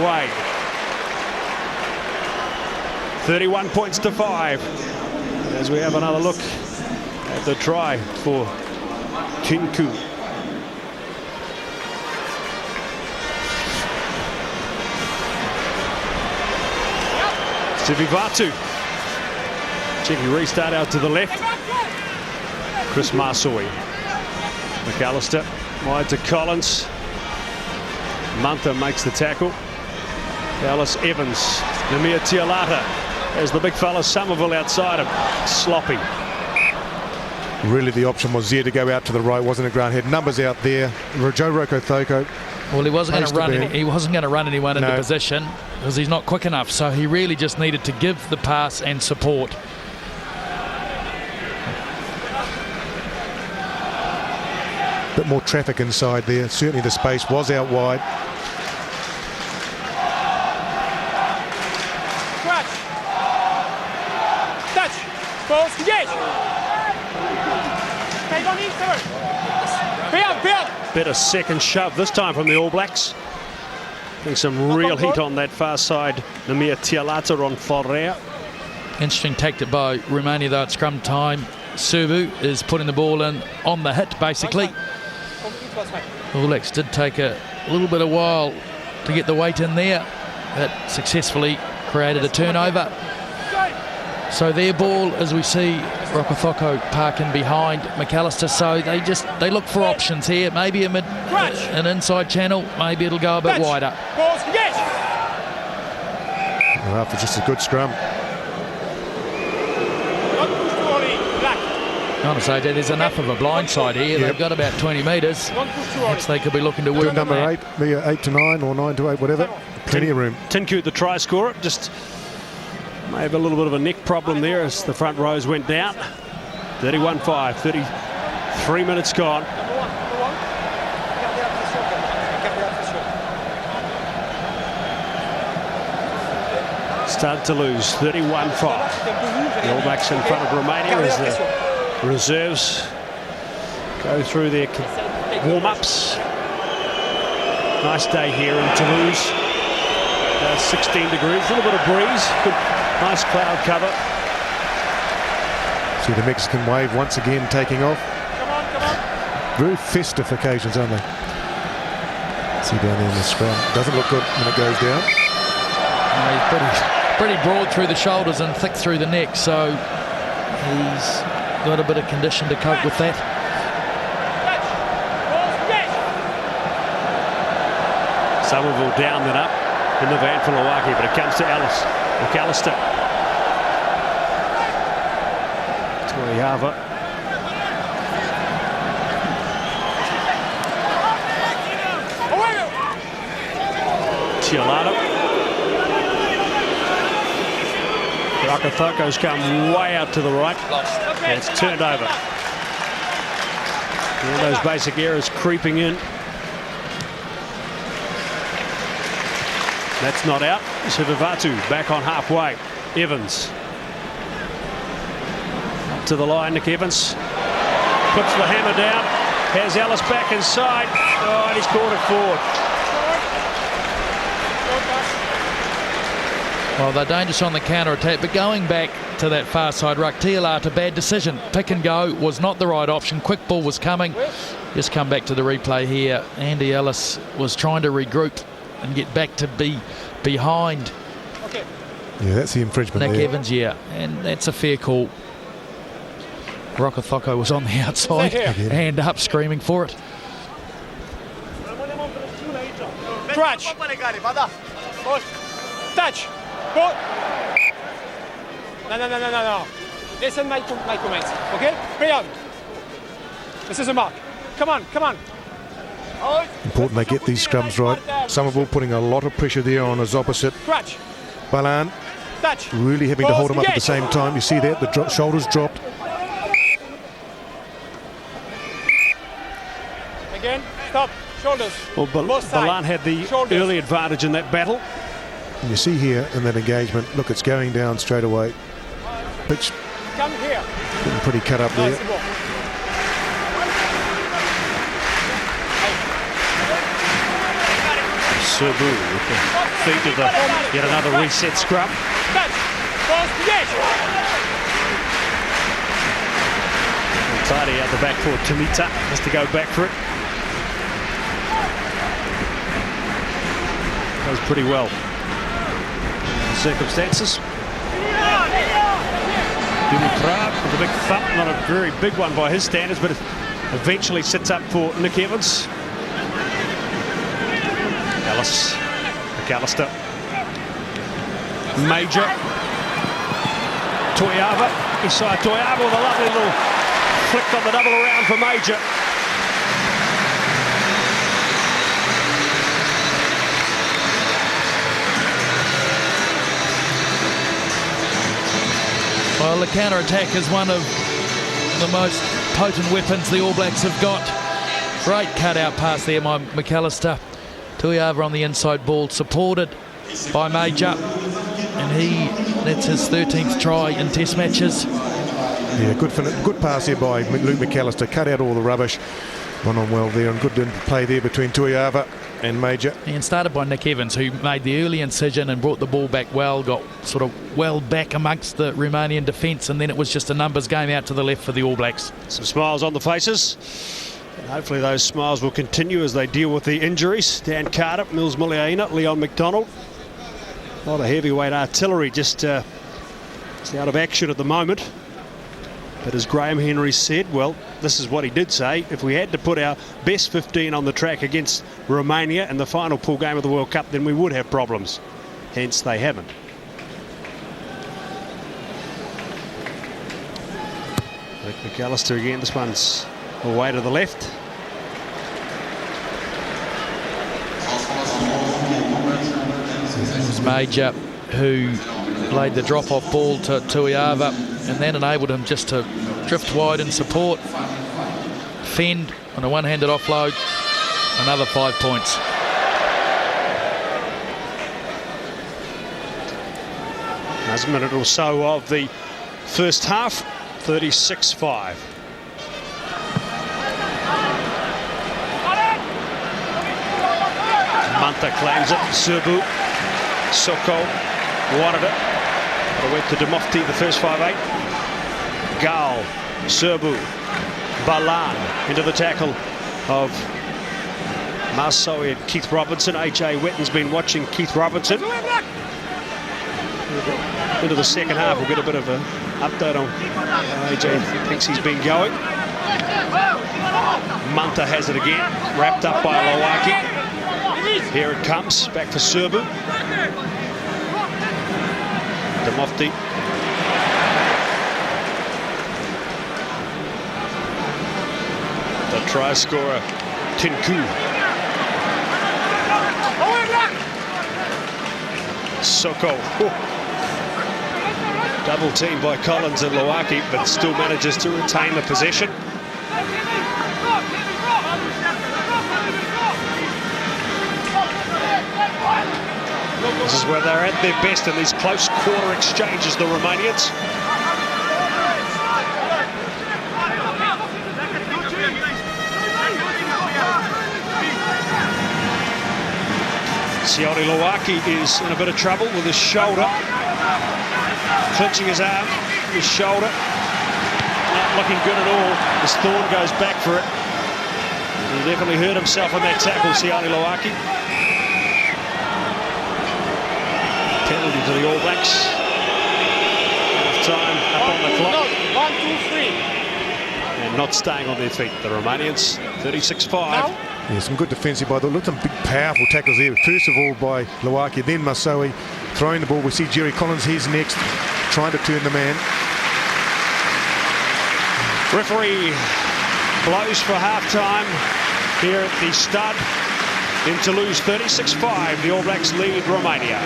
way. 31 points to 5. As we have another look at the try for Tinku. Sivivatu. Checking restart out to the left. Chris Marsoi. McAllister wide to Collins. Mantha makes the tackle. Dallas Evans. Namir Tialata as the big fella Somerville outside him. Sloppy. Really the option was there to go out to the right, wasn't it, Grant? Had numbers out there. Joe Rokothoko. Well, he wasn't going to run. He wasn't going to run anyone into position because he's not quick enough. So he really just needed to give the pass and support. Bit more traffic inside there. Certainly the space was out wide. Better second shove this time from the All Blacks. Getting some real heat on that far side. Namir Tialata on Forrea. Interesting tactic by Romania though at scrum time. Subu is putting the ball in on the hit basically. All Blacks did take a little bit of while to get the weight in there. That successfully created a turnover. So their ball, as we see Rokothoko parking behind McAllister, so they look for options here. Maybe an inside channel, maybe it'll go a bit wider. Well, after just a good scrum. Honestly, AJ, there's enough of a blind side here. They've got about 20 metres. Perhaps they could be looking to work number 8, be 8 to 9 or 9 to 8, whatever. Plenty of room. Tinku, the try scorer, just may have a little bit of a neck problem there as the front rows went down. 31-5, 33 minutes gone. Started to lose, 31-5. The All Blacks in front of Romania as the reserves go through their warm-ups. Nice day here in Toulouse. 16 degrees, a little bit of breeze, good, nice cloud cover. See the Mexican wave once again taking off. Very festive occasions, aren't they? See down there in the scrum. Doesn't look good when it goes down. He's pretty broad through the shoulders and thick through the neck, so he's got a bit of condition to cope with that. Somerville down then up in the van for Lawaki, but it comes to McAllister. Toriava. Tialata. Rakathoko's come way out to the right. And it's turned over. All those basic errors creeping in. That's not out. Sivivatu back on halfway. Evans. Up to the line, Nick Evans. Puts the hammer down. Has Ellis back inside. Oh, and he's caught it forward. Well, they're dangerous on the counter-attack, but going back to that far side ruck, Tialata, bad decision. Pick and go was not the right option. Quick ball was coming. Just come back to the replay here. Andy Ellis was trying to regroup and get back to be behind. Yeah, that's the infringement Nick there. Evans, yeah, and that's a fair call. Rokothoko was on the outside and up screaming for it. Touch. Touch. Go. No. Listen my comments, okay? Play on. This is a mark. Come on. Important they get these scrums right. Somerville putting a lot of pressure there on his opposite. Balan really having to hold him up at the same time. You see that, the shoulders dropped. Again, stop, shoulders. Well, Balan had the early advantage in that battle. And you see here in that engagement, look, it's going down straight away. Pitch getting pretty cut up there. Serbu with the feet of the yet another reset scrum. Tidy out the back for Tamita, has to go back for it. Goes pretty well. Circumstances. Dimitra with a big thump, not a very big one by his standards, but it eventually sits up for Nick Evans. McAllister. Major. Toyava. Isaiah Toyava with a lovely little flick on the double around for Major. Well, the counter-attack is one of the most potent weapons the All Blacks have got. Great cut-out pass there by McAllister. Toyava on the inside ball, supported by Major. And that's his 13th try in Test matches. Yeah, good pass here by Luke McAllister. Cut out all the rubbish. One on well there, and good play there between Toyava and Major. And started by Nick Evans, who made the early incision and brought the ball back well, got sort of well back amongst the Romanian defence, and then it was just a numbers game out to the left for the All Blacks. Some smiles on the faces. And hopefully those smiles will continue as they deal with the injuries. Dan Carter, Mills Muliaina, Leon McDonald. A lot of heavyweight artillery just out of action at the moment. But as Graham Henry said, well, this is what he did say. If we had to put our best 15 on the track against Romania in the final pool game of the World Cup, then we would have problems. Hence, they haven't. Rick McAllister again. This one's away to the left. It was Major who played the drop-off ball to Toyava, and that enabled him just to drift wide in support, fend on a one-handed offload, another 5 points. There's a minute or so of the first half, 36-5. Mantha claims it, Serbu, Soko wanted it. It went to Demofti, the first 5-8. Gal, Serbu, Balan into the tackle of Marsoe and Keith Robinson. AJ Wetton's been watching Keith Robinson. Into the second half, we'll get a bit of an update on how AJ thinks he's been going. Mantha has it again, wrapped up by Lowaki. Here it comes, back for Serbu. Demofti. The try scorer, Tinku. Soko. Double team by Collins and Lowaki, but still manages to retain the possession. This is where they're at their best in these close quarter exchanges, the Romanians. Sione Lowaki is in a bit of trouble with his shoulder. Clenching his arm, his shoulder. Not looking good at all. As Thorne goes back for it. He definitely hurt himself on that tackle, Sione Lowaki. Penalty to the All Blacks. Half time up on the clock. 1, 2, 3. And not staying on their feet, the Romanians. 36-5. Yeah, some good defensive by the look. Some big, powerful tackles there. First of all by Lowaki, then Marsoe throwing the ball. We see Jerry Collins. He's next, trying to turn the man. Referee blows for half-time here at the stud in Toulouse. 36-5. The All Blacks lead Romania.